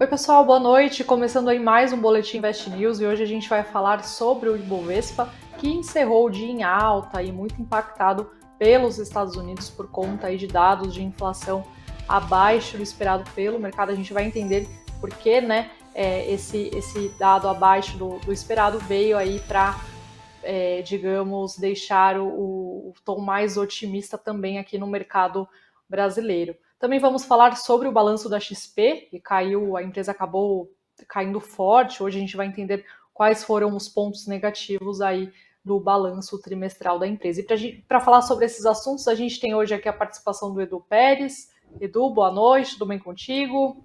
Oi, pessoal, boa noite. Começando aí mais um Boletim Invest News e hoje a gente vai falar sobre o Ibovespa, que encerrou o dia em alta e muito impactado pelos Estados Unidos por conta aí de dados de inflação abaixo do esperado pelo mercado. A gente vai entender por que, né, esse dado abaixo do esperado veio aí para, digamos, deixar o tom mais otimista também aqui no mercado brasileiro. Também vamos falar sobre o balanço da XP, que caiu, a empresa acabou caindo forte. Hoje a gente vai entender quais foram os pontos negativos aí do balanço trimestral da empresa. E para falar sobre esses assuntos, a gente tem hoje aqui a participação do Edu Pérez. Edu, boa noite, tudo bem contigo?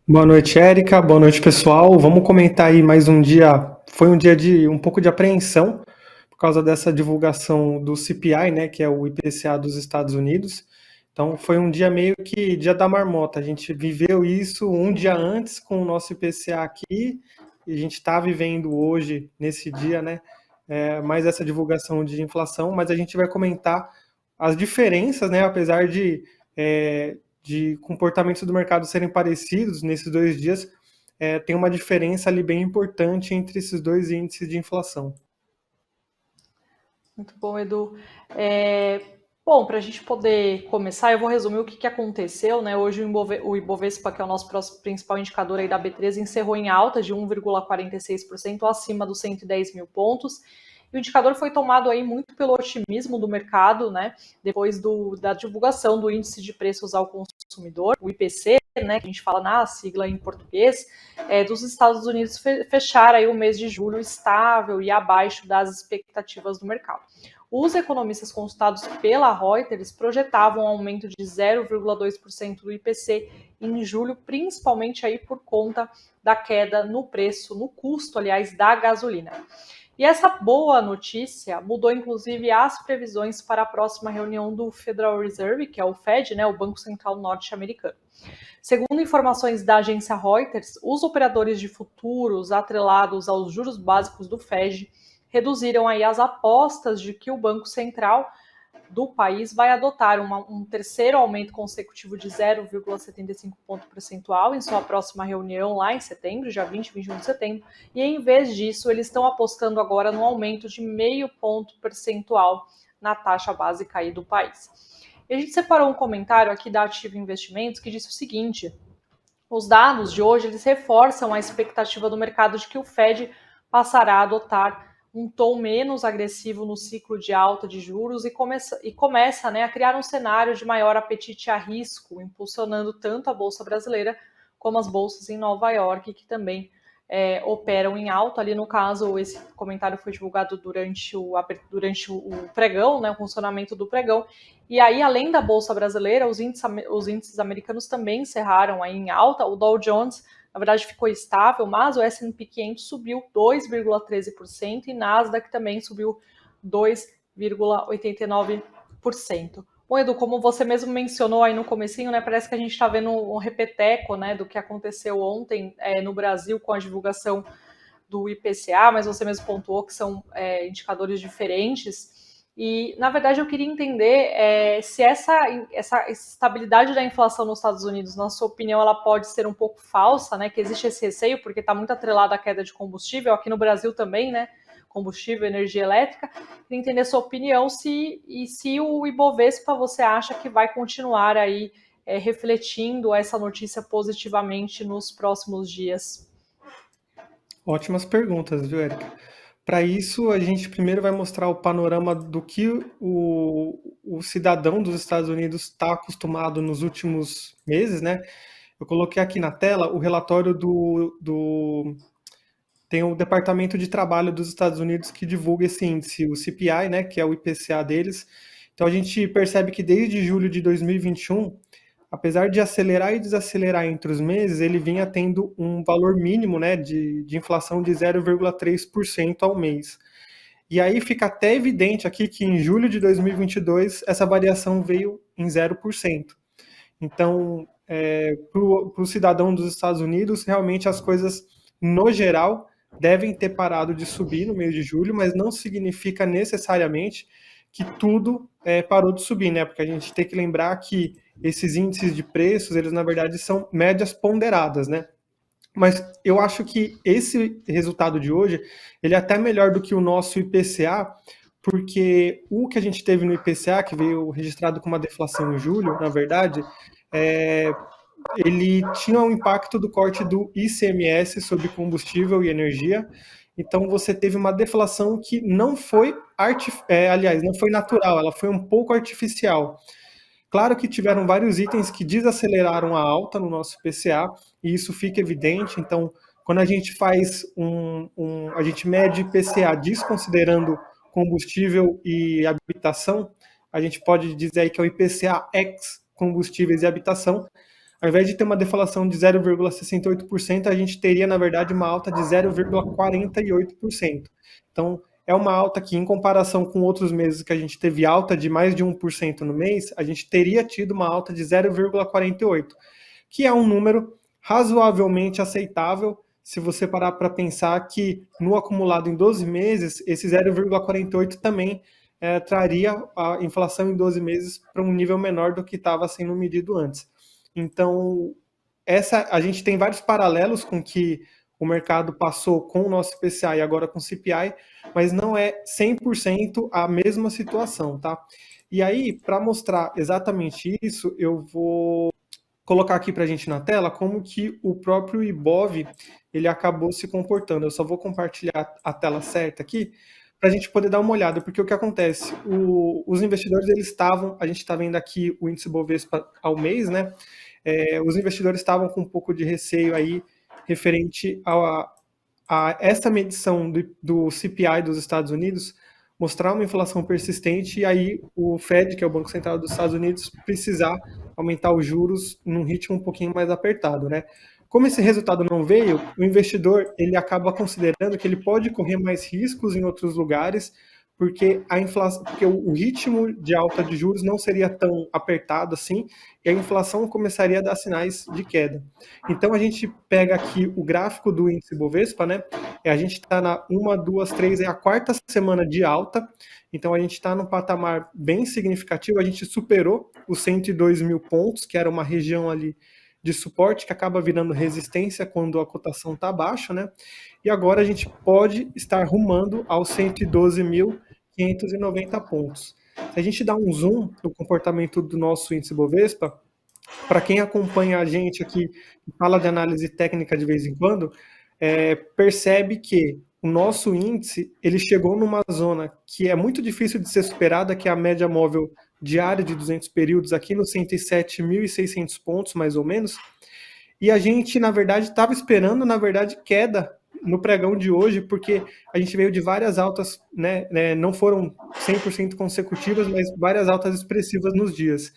Boa noite, Érica. Boa noite, pessoal. Vamos comentar aí mais um dia. Foi um dia de um pouco de apreensão por causa dessa divulgação do CPI, né, que é o IPCA dos Estados Unidos. Então, foi um dia meio que dia da marmota. A gente viveu isso um dia antes com o nosso IPCA aqui e a gente está vivendo hoje, nesse dia, né, mais essa divulgação de inflação. Mas a gente vai comentar as diferenças, né, apesar de comportamentos do mercado serem parecidos nesses 2 dias, tem uma diferença ali bem importante entre esses dois índices de inflação. Muito bom, Edu. É, Bom, para a gente poder começar, eu vou resumir o que aconteceu, né? Hoje o Ibovespa, que é o nosso principal indicador aí da B3, encerrou em alta de 1,46% acima dos 110 mil pontos. E o indicador foi tomado aí muito pelo otimismo do mercado, né? Depois da divulgação do índice de preços ao consumidor, o IPC, né? Que a gente fala na sigla em português, dos Estados Unidos fechar aí o mês de julho estável e abaixo das expectativas do mercado. Os economistas consultados pela Reuters projetavam um aumento de 0,2% do IPC em julho, principalmente aí por conta da queda no preço, no custo, aliás, da gasolina. E essa boa notícia mudou inclusive as previsões para a próxima reunião do Federal Reserve, que é o Fed, né, o Banco Central Norte-Americano. Segundo informações da agência Reuters, os operadores de futuros atrelados aos juros básicos do Fed reduziram aí as apostas de que o Banco Central do país vai adotar um terceiro aumento consecutivo de 0,75 ponto percentual em sua próxima reunião lá em setembro, dia 20 e 21 de setembro, e em vez disso eles estão apostando agora no aumento de meio ponto percentual na taxa básica aí do país. E a gente separou um comentário aqui da Ativa Investimentos que disse o seguinte: os dados de hoje eles reforçam a expectativa do mercado de que o Fed passará a adotar um tom menos agressivo no ciclo de alta de juros e começa, né, a criar um cenário de maior apetite a risco, impulsionando tanto a Bolsa Brasileira como as bolsas em Nova York, que também operam em alta. Ali no caso, esse comentário foi divulgado durante o pregão, né, o funcionamento do pregão. E aí, além da Bolsa Brasileira, os índices americanos também encerraram aí em alta. O Dow Jones, na verdade, ficou estável, mas o S&P 500 subiu 2,13% e Nasdaq também subiu 2,89%. Bom, Edu, como você mesmo mencionou aí no comecinho, né, parece que a gente está vendo um repeteco, né, do que aconteceu ontem no Brasil com a divulgação do IPCA, mas você mesmo pontuou que são indicadores diferentes. E, na verdade, eu queria entender se essa estabilidade da inflação nos Estados Unidos, na sua opinião, ela pode ser um pouco falsa, né? Que existe esse receio, porque está muito atrelada à queda de combustível, aqui no Brasil também, né? Combustível, energia elétrica. Queria entender a sua opinião se o Ibovespa você acha que vai continuar aí refletindo essa notícia positivamente nos próximos dias. Ótimas perguntas, viu, Érica? Para isso, a gente primeiro vai mostrar o panorama do que o cidadão dos Estados Unidos está acostumado nos últimos meses, né? Eu coloquei aqui na tela o relatório tem o Departamento de Trabalho dos Estados Unidos que divulga esse índice, o CPI, né, que é o IPCA deles. Então a gente percebe que desde julho de 2021, apesar de acelerar e desacelerar entre os meses, ele vinha tendo um valor mínimo, né, de inflação de 0,3% ao mês. E aí fica até evidente aqui que em julho de 2022 essa variação veio em 0%. Então, para o cidadão dos Estados Unidos, realmente as coisas, no geral, devem ter parado de subir no mês de julho, mas não significa necessariamente que tudo parou de subir, né? Porque a gente tem que lembrar que esses índices de preços, eles na verdade são médias ponderadas, né? Mas eu acho que esse resultado de hoje, ele é até melhor do que o nosso IPCA, porque o que a gente teve no IPCA, que veio registrado com uma deflação em julho, na verdade, ele tinha um impacto do corte do ICMS sobre combustível e energia. Então você teve uma deflação que não foi, aliás, não foi natural, ela foi um pouco artificial. Claro que tiveram vários itens que desaceleraram a alta no nosso PCA, e isso fica evidente. Então, quando a gente faz a gente mede PCA desconsiderando combustível e habitação, a gente pode dizer aí que é o IPCA ex combustíveis e habitação. Ao invés de ter uma deflação de 0,68%, a gente teria, na verdade, uma alta de 0,48%. Então, é uma alta que, em comparação com outros meses que a gente teve alta de mais de 1% no mês, a gente teria tido uma alta de 0,48%, que é um número razoavelmente aceitável se você parar para pensar que, no acumulado em 12 meses, esse 0,48 também traria a inflação em 12 meses para um nível menor do que estava sendo medido antes. Então, a gente tem vários paralelos com que o mercado passou com o nosso PCA e agora com o CPI, mas não é 100% a mesma situação, tá? E aí, para mostrar exatamente isso, eu vou colocar aqui para a gente na tela como que o próprio Ibov ele acabou se comportando. Eu só vou compartilhar a tela certa aqui para a gente poder dar uma olhada, porque o que acontece? Os investidores, eles estavam, a gente está vendo aqui o índice Bovespa ao mês, né? Os investidores estavam com um pouco de receio aí referente a essa medição do CPI dos Estados Unidos mostrar uma inflação persistente e aí o Fed, que é o Banco Central dos Estados Unidos, precisar aumentar os juros num ritmo um pouquinho mais apertado, né? Como esse resultado não veio, o investidor ele acaba considerando que ele pode correr mais riscos em outros lugares, porque a inflação, porque o ritmo de alta de juros não seria tão apertado assim, e a inflação começaria a dar sinais de queda. Então a gente pega aqui o gráfico do índice Bovespa, né? A gente está na 1, 2, 3, é a quarta semana de alta, então a gente está num patamar bem significativo, a gente superou os 102 mil pontos, que era uma região ali de suporte que acaba virando resistência quando a cotação está baixa, né? E agora a gente pode estar rumando aos 112.590 pontos. Se a gente dá um zoom no comportamento do nosso índice Bovespa, para quem acompanha a gente aqui e fala de análise técnica de vez em quando, percebe que o nosso índice ele chegou numa zona que é muito difícil de ser superada, que é a média móvel diária de 200 períodos, aqui nos 107.600 pontos, mais ou menos, e a gente, na verdade, estava esperando, na verdade, queda no pregão de hoje, porque a gente veio de várias altas, né, não foram 100% consecutivas, mas várias altas expressivas nos dias.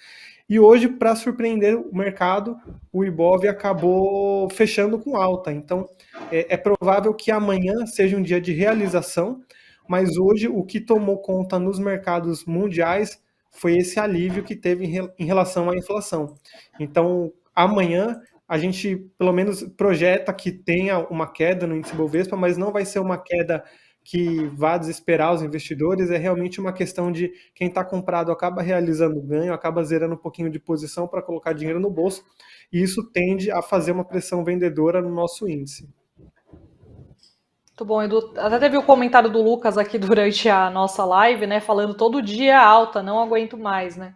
E hoje, para surpreender o mercado, o Ibov acabou fechando com alta. Então, é provável que amanhã seja um dia de realização, mas hoje o que tomou conta nos mercados mundiais foi esse alívio que teve em relação à inflação. Então, amanhã a gente pelo menos projeta que tenha uma queda no índice Bovespa, mas não vai ser uma queda que vá desesperar os investidores, é realmente uma questão de quem está comprado acaba realizando ganho, acaba zerando um pouquinho de posição para colocar dinheiro no bolso, e isso tende a fazer uma pressão vendedora no nosso índice. Muito bom, Edu. Até teve o comentário do Lucas aqui durante a nossa live, né? Falando todo dia alta, não aguento mais, né?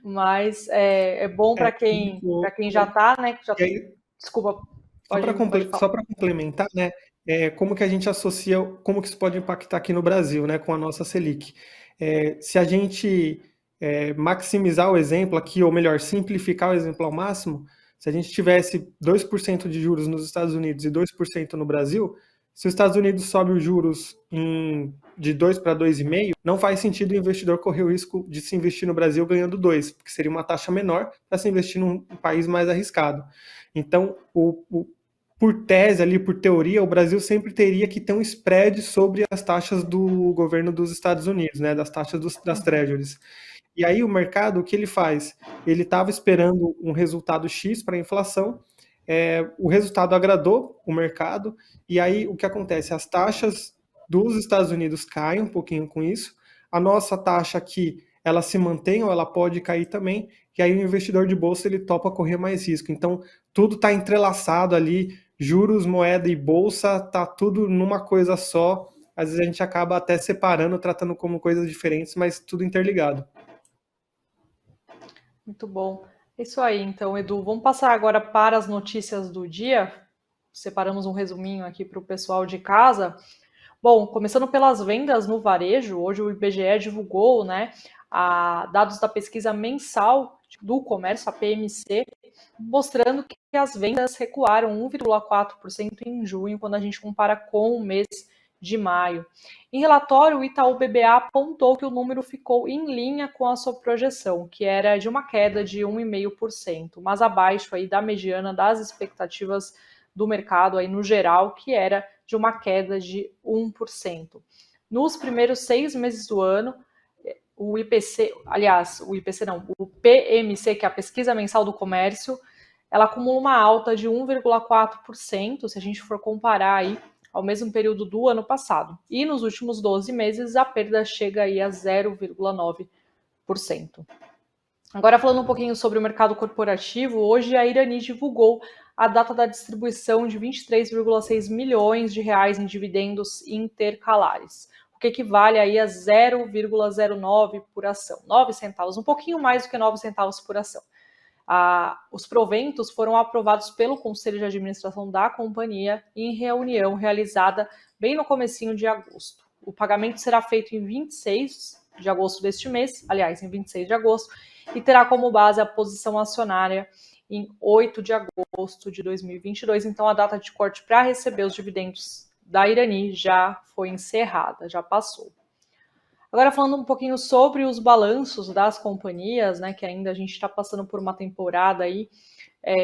Mas é bom para quem já está, né? Desculpa, só para complementar, né? Como que a gente associa, como que isso pode impactar aqui no Brasil, né? Com a nossa Selic. Se a gente maximizar o exemplo aqui, ou melhor, simplificar o exemplo ao máximo, se a gente tivesse 2% de juros nos Estados Unidos e 2% no Brasil, se os Estados Unidos sobe os juros de 2 para 2,5, não faz sentido o investidor correr o risco de se investir no Brasil ganhando 2, porque seria uma taxa menor para se investir num país mais arriscado. Então, por tese ali, por teoria, o Brasil sempre teria que ter um spread sobre as taxas do governo dos Estados Unidos, né, das taxas das treasuries. E aí o mercado, o que ele faz? Ele estava esperando um resultado X para a inflação, o resultado agradou o mercado, e aí o que acontece? As taxas dos Estados Unidos caem um pouquinho com isso, a nossa taxa aqui ela se mantém ou ela pode cair também, e aí o investidor de bolsa ele topa correr mais risco. Então, tudo está entrelaçado ali, juros, moeda e bolsa, tá tudo numa coisa só. Às vezes a gente acaba até separando, tratando como coisas diferentes, mas tudo interligado. Muito bom. É isso aí, então, Edu. Vamos passar agora para as notícias do dia. Separamos um resuminho aqui para o pessoal de casa. Bom, começando pelas vendas no varejo, hoje o IBGE divulgou, né, dados da pesquisa mensal do comércio, a PMC, mostrando que as vendas recuaram 1,4% em junho, quando a gente compara com o mês de maio. Em relatório, o Itaú BBA apontou que o número ficou em linha com a sua projeção, que era de uma queda de 1,5%, mas abaixo aí da mediana das expectativas do mercado aí no geral, que era de uma queda de 1%. Nos primeiros 6 meses do ano, o IPC, aliás, o IPC não, o PMC, que é a pesquisa mensal do comércio, ela acumula uma alta de 1,4%, se a gente for comparar aí ao mesmo período do ano passado. E nos últimos 12 meses, a perda chega aí a 0,9%. Agora, falando um pouquinho sobre o mercado corporativo, hoje a Irani divulgou a data da distribuição de 23,6 milhões de reais em dividendos intercalares, o que equivale aí a 0,09 por ação, 9 centavos, um pouquinho mais do que 9 centavos por ação. Os proventos foram aprovados pelo Conselho de Administração da companhia em reunião realizada bem no comecinho de agosto. O pagamento será feito em 26 de agosto deste mês, aliás, em 26 de agosto, e terá como base a posição acionária em 8 de agosto de 2022. Então, a data de corte para receber os dividendos da Irani já foi encerrada, já passou. Agora, falando um pouquinho sobre os balanços das companhias, né, que ainda a gente está passando por uma temporada aí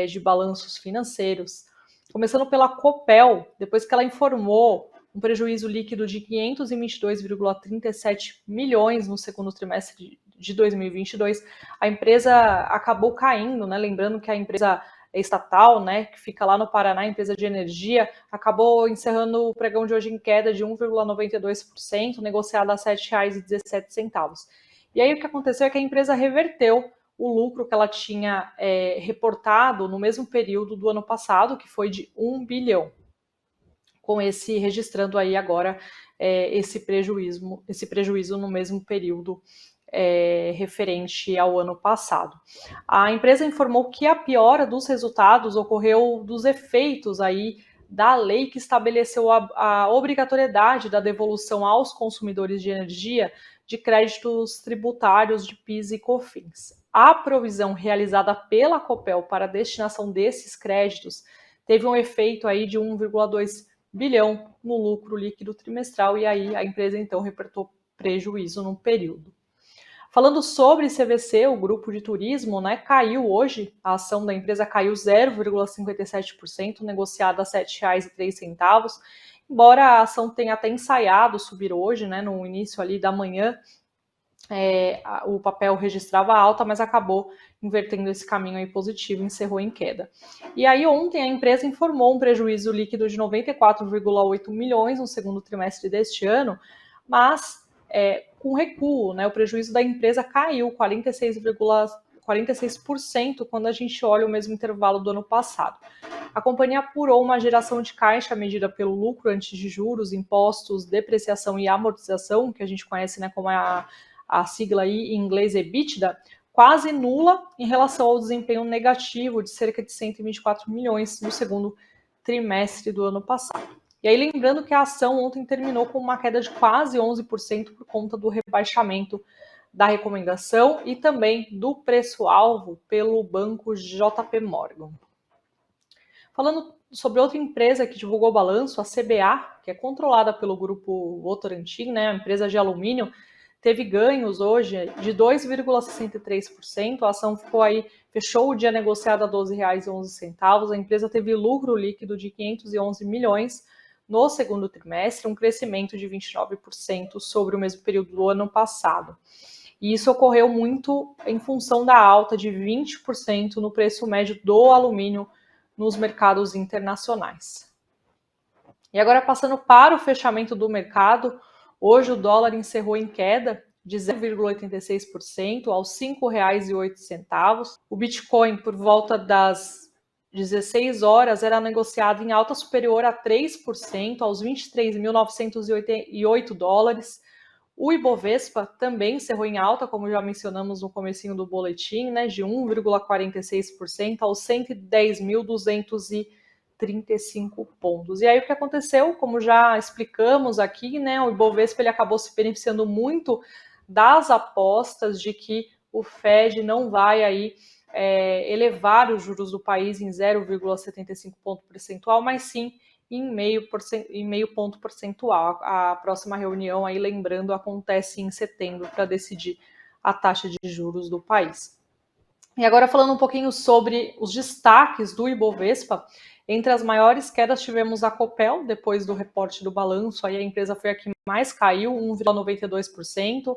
de balanços financeiros. Começando pela Copel, depois que ela informou um prejuízo líquido de 522,37 milhões no segundo trimestre de 2022, a empresa acabou caindo, né? Lembrando que a empresa estatal, né, que fica lá no Paraná, empresa de energia, acabou encerrando o pregão de hoje em queda de 1,92%, negociada a R$ 7,17. E aí o que aconteceu é que a empresa reverteu o lucro que ela tinha reportado no mesmo período do ano passado, que foi de 1 bilhão, com esse registrando aí agora esse prejuízo no mesmo período referente ao ano passado. A empresa informou que a piora dos resultados ocorreu dos efeitos aí da lei que estabeleceu a obrigatoriedade da devolução aos consumidores de energia de créditos tributários de PIS e COFINS. A provisão realizada pela Copel para a destinação desses créditos teve um efeito aí de 1,2 bilhão no lucro líquido trimestral, e aí a empresa então reportou prejuízo no período. Falando sobre CVC, o grupo de turismo, né, caiu hoje, a ação da empresa caiu 0,57%, negociada a R$ 7,03, embora a ação tenha até ensaiado subir hoje, né, no início ali da manhã, o papel registrava alta, mas acabou invertendo esse caminho aí positivo e encerrou em queda. E aí ontem a empresa informou um prejuízo líquido de 94,8 milhões no segundo trimestre deste ano, mas com recuo, né? O prejuízo da empresa caiu 46% quando a gente olha o mesmo intervalo do ano passado. A companhia apurou uma geração de caixa medida pelo lucro antes de juros, impostos, depreciação e amortização, que a gente conhece, né, como a sigla aí em inglês EBITDA, quase nula em relação ao desempenho negativo de cerca de 124 milhões no segundo trimestre do ano passado. E aí lembrando que a ação ontem terminou com uma queda de quase 11% por conta do rebaixamento da recomendação e também do preço-alvo pelo banco JP Morgan. Falando sobre outra empresa que divulgou o balanço, a CBA, que é controlada pelo grupo Votorantim, né, a empresa de alumínio, teve ganhos hoje de 2,63%, a ação fechou o dia negociada a R$ 12,11, a empresa teve lucro líquido de 511 milhões no segundo trimestre, um crescimento de 29% sobre o mesmo período do ano passado. E isso ocorreu muito em função da alta de 20% no preço médio do alumínio nos mercados internacionais. E agora passando para o fechamento do mercado, hoje o dólar encerrou em queda de 0,86% aos R$ 5,08. O Bitcoin, por volta das 16 horas, era negociado em alta superior a 3%, aos 23.908 dólares. O Ibovespa também encerrou em alta, como já mencionamos no comecinho do boletim, né, de 1,46% aos 110.235 pontos. E aí o que aconteceu, como já explicamos aqui, né, o Ibovespa ele acabou se beneficiando muito das apostas de que o Fed não vai aí elevar os juros do país em 0,75 ponto percentual, mas sim em meio ponto percentual. A próxima reunião, aí lembrando, acontece em setembro para decidir a taxa de juros do país. E agora falando um pouquinho sobre os destaques do Ibovespa, entre as maiores quedas tivemos a Copel, depois do reporte do balanço, aí a empresa foi a que mais caiu, 1,92%,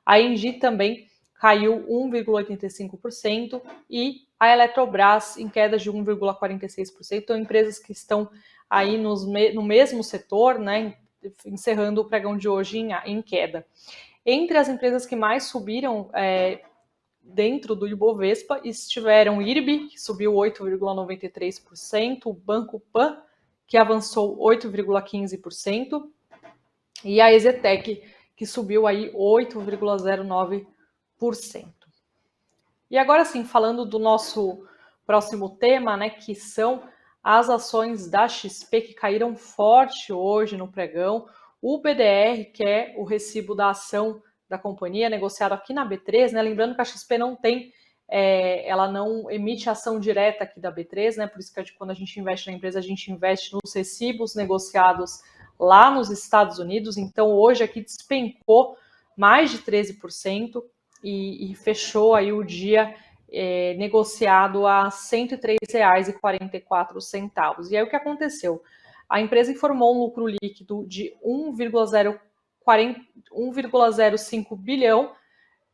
a Engie também caiu 1,85% e a Eletrobras em queda de 1,46%, então empresas que estão aí no mesmo setor, né, encerrando o pregão de hoje em queda. Entre as empresas que mais subiram dentro do Ibovespa estiveram o IRB, que subiu 8,93%, o Banco Pan, que avançou 8,15%, e a Exetec, que subiu aí 8,09%. E agora sim, falando do nosso próximo tema, né, que são as ações da XP que caíram forte hoje no pregão. O BDR, que é o recibo da ação da companhia, negociado aqui na B3, né? Lembrando que a XP não tem, ela não emite ação direta aqui da B3, né? Por isso que quando a gente investe na empresa, a gente investe nos recibos negociados lá nos Estados Unidos. Então, hoje aqui despencou mais de 13% e fechou aí o dia negociado a R$ 103,44. E aí o que aconteceu? A empresa informou um lucro líquido de 1,05 bilhão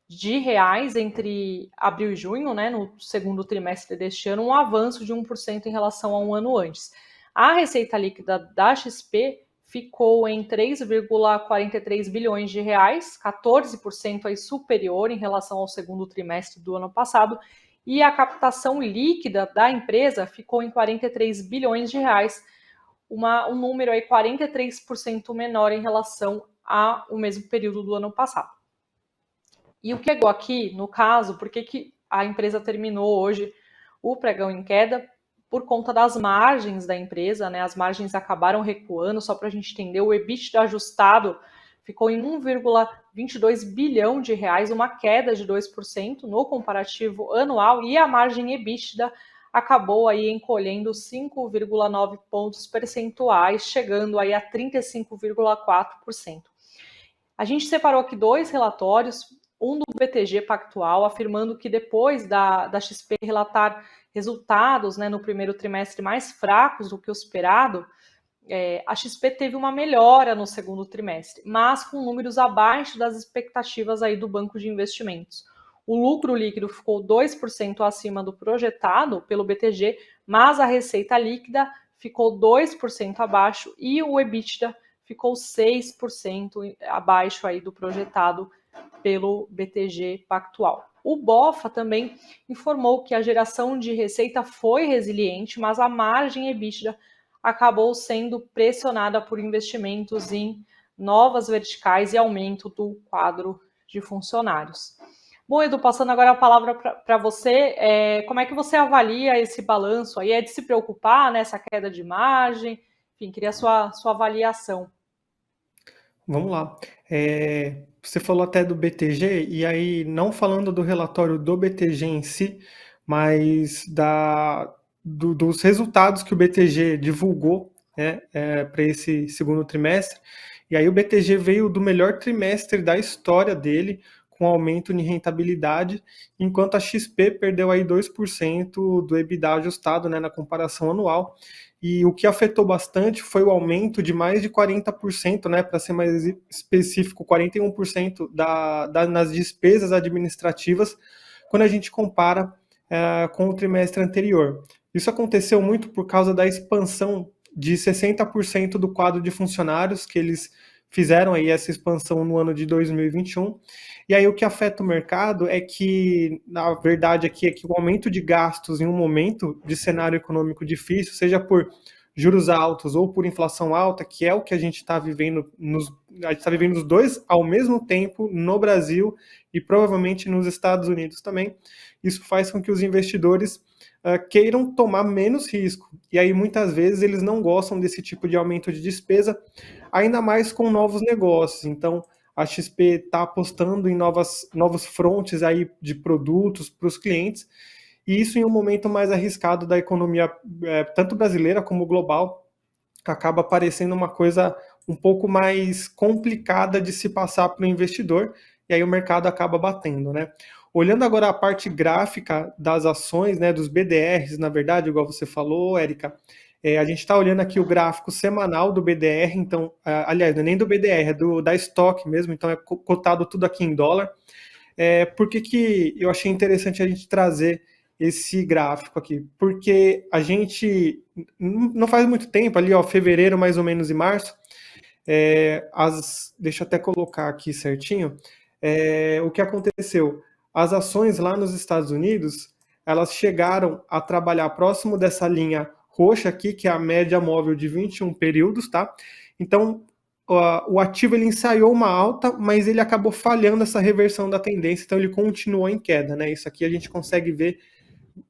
de reais entre abril e junho, né, no segundo trimestre deste ano, um avanço de 1% em relação a um ano antes. A receita líquida da XP ficou em 3,43 bilhões de reais, 14% aí superior em relação ao segundo trimestre do ano passado, e a captação líquida da empresa ficou em 43 bilhões de reais, um número aí 43% menor em relação ao mesmo período do ano passado. E o que chegou aqui, no caso, por que a empresa terminou hoje o pregão em queda? Por conta das margens da empresa, né? As margens acabaram recuando, só para a gente entender, o EBITDA ajustado ficou em 1,22 bilhão de reais, uma queda de 2% no comparativo anual, e a margem EBITDA acabou aí encolhendo 5,9 pontos percentuais, chegando aí a 35,4%. A gente separou aqui dois relatórios, um do BTG Pactual, afirmando que depois da XP relatar resultados, né, no primeiro trimestre mais fracos do que o esperado, a XP teve uma melhora no segundo trimestre, mas com números abaixo das expectativas aí do banco de investimentos. O lucro líquido ficou 2% acima do projetado pelo BTG, mas a receita líquida ficou 2% abaixo e o EBITDA ficou 6% abaixo aí do projetado pelo BTG Pactual. O BOFA também informou que a geração de receita foi resiliente, mas a margem EBITDA acabou sendo pressionada por investimentos em novas verticais e aumento do quadro de funcionários. Bom, Edu, passando agora a palavra para você, como é que você avalia esse balanço aí? É de se preocupar nessa queda de margem? Enfim, queria a sua avaliação. Vamos lá. Você falou até do BTG, e aí não falando do relatório do BTG em si, mas dos resultados que o BTG divulgou, né, para esse segundo trimestre. E aí o BTG veio do melhor trimestre da história dele, com aumento em rentabilidade, enquanto a XP perdeu aí 2% do EBITDA ajustado, né, na comparação anual. E o que afetou bastante foi o aumento de mais de 40%, né, para ser mais específico, 41% nas despesas administrativas, quando a gente compara com o trimestre anterior. Isso aconteceu muito por causa da expansão de 60% do quadro de funcionários que eles fizeram aí essa expansão no ano de 2021. E aí o que afeta o mercado é que, na verdade, aqui é que o aumento de gastos em um momento de cenário econômico difícil, seja por juros altos ou por inflação alta, que é o que a gente está vivendo, a gente está vivendo os dois ao mesmo tempo no Brasil e provavelmente nos Estados Unidos também. Isso faz com que os investidores queiram tomar menos risco. E aí, muitas vezes, eles não gostam desse tipo de aumento de despesa, ainda mais com novos negócios. Então, a XP está apostando em novos frontes aí de produtos para os clientes, e isso em um momento mais arriscado da economia, tanto brasileira como global, acaba parecendo uma coisa um pouco mais complicada de se passar para o investidor, e aí o mercado acaba batendo, né? Olhando agora a parte gráfica das ações, né, dos BDRs, na verdade, igual você falou, Érica, a gente está olhando aqui o gráfico semanal do BDR, então, aliás, não é nem do BDR, é da Stock mesmo, então é cotado tudo aqui em dólar. Por que eu achei interessante a gente trazer esse gráfico aqui? Porque a gente, não faz muito tempo, ali, ó, fevereiro mais ou menos e março, deixa eu até colocar aqui certinho, o que aconteceu? As ações lá nos Estados Unidos, elas chegaram a trabalhar próximo dessa linha roxa aqui, que é a média móvel de 21 períodos, tá? Então, o ativo ele ensaiou uma alta, mas ele acabou falhando essa reversão da tendência, então ele continuou em queda, né? Isso aqui a gente consegue ver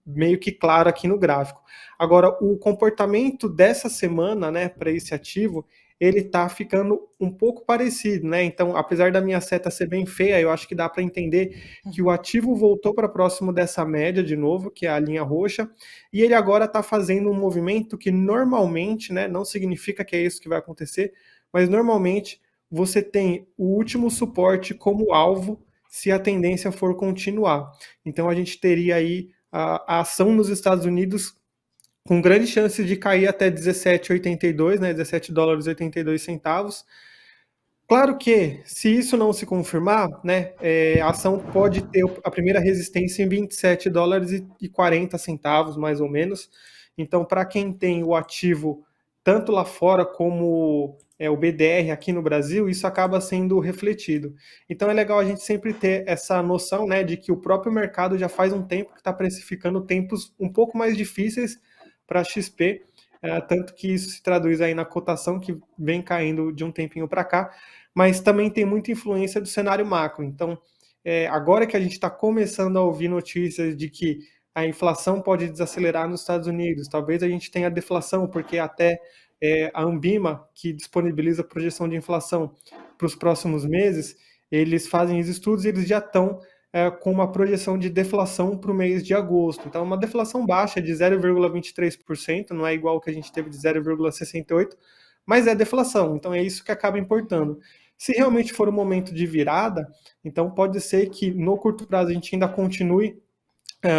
meio que claro aqui no gráfico. Agora, o comportamento dessa semana, né, para esse ativo, ele está ficando um pouco parecido, né? Então, apesar da minha seta ser bem feia, eu acho que dá para entender que o ativo voltou para próximo dessa média de novo, que é a linha roxa, e ele agora está fazendo um movimento que normalmente, né, não significa que é isso que vai acontecer, mas normalmente você tem o último suporte como alvo se a tendência for continuar. Então, a gente teria aí a ação nos Estados Unidos com grande chance de cair até 17,82, né, 17 dólares e 82 centavos. Claro que, se isso não se confirmar, né, a ação pode ter a primeira resistência em 27 dólares e 40 centavos, mais ou menos. Então, para quem tem o ativo tanto lá fora como o BDR aqui no Brasil, isso acaba sendo refletido. Então, é legal a gente sempre ter essa noção, né, de que o próprio mercado já faz um tempo que está precificando tempos um pouco mais difíceis para a XP, tanto que isso se traduz aí na cotação que vem caindo de um tempinho para cá, mas também tem muita influência do cenário macro. Então, agora que a gente está começando a ouvir notícias de que a inflação pode desacelerar nos Estados Unidos, talvez a gente tenha deflação, porque até a Anbima, que disponibiliza a projeção de inflação para os próximos meses, eles fazem os estudos e eles já estão com uma projeção de deflação para o mês de agosto. Então, uma deflação baixa de 0,23%, não é igual que a gente teve de 0,68%, mas é deflação, então é isso que acaba importando. Se realmente for um momento de virada, então pode ser que no curto prazo a gente ainda continue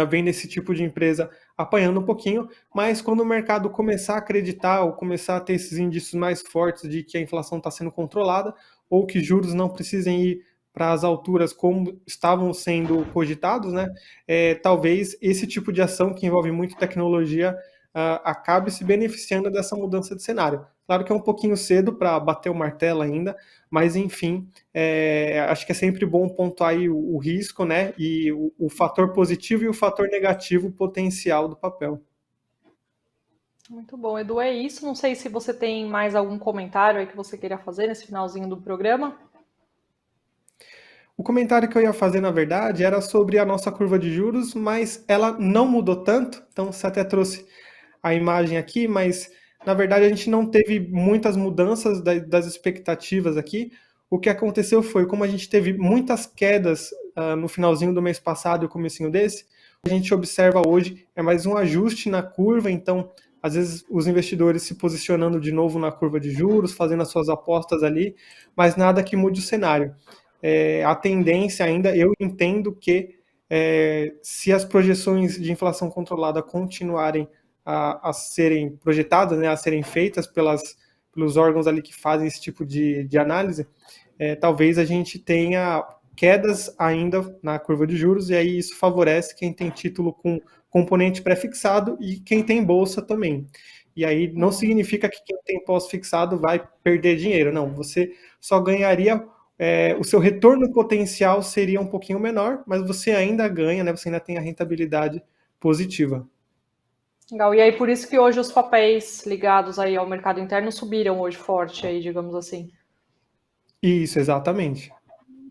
vendo esse tipo de empresa apanhando um pouquinho, mas quando o mercado começar a acreditar ou começar a ter esses indícios mais fortes de que a inflação está sendo controlada ou que juros não precisem ir para as alturas como estavam sendo cogitados, né? Talvez esse tipo de ação que envolve muito tecnologia acabe se beneficiando dessa mudança de cenário. Claro que é um pouquinho cedo para bater o martelo ainda, mas enfim, acho que é sempre bom pontuar aí o risco, né? E o fator positivo e o fator negativo potencial do papel. Muito bom, Edu, é isso. Não sei se você tem mais algum comentário aí que você queira fazer nesse finalzinho do programa. O comentário que eu ia fazer, na verdade, era sobre a nossa curva de juros, mas ela não mudou tanto, então você até trouxe a imagem aqui, mas na verdade a gente não teve muitas mudanças das expectativas aqui. O que aconteceu foi, como a gente teve muitas quedas no finalzinho do mês passado e o comecinho desse, a gente observa hoje é mais um ajuste na curva, então às vezes os investidores se posicionando de novo na curva de juros, fazendo as suas apostas ali, mas nada que mude o cenário. A tendência ainda, eu entendo que se as projeções de inflação controlada continuarem a serem projetadas, né, a serem feitas pelos órgãos ali que fazem esse tipo de análise, talvez a gente tenha quedas ainda na curva de juros, e aí isso favorece quem tem título com componente pré-fixado e quem tem bolsa também. E aí não significa que quem tem pós-fixado vai perder dinheiro, não. Você só ganharia, o seu retorno potencial seria um pouquinho menor, mas você ainda ganha, né? Você ainda tem a rentabilidade positiva. Legal. E aí, por isso que hoje os papéis ligados aí ao mercado interno subiram hoje forte aí, digamos assim. Isso, exatamente.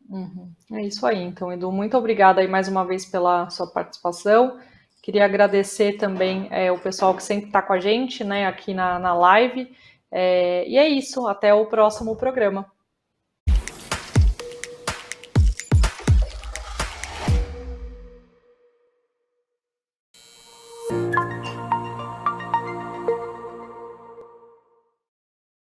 Uhum. É isso aí. Então, Edu, muito obrigada aí mais uma vez pela sua participação. Queria agradecer também o pessoal que sempre está com a gente, né, aqui na live. E é isso. Até o próximo programa.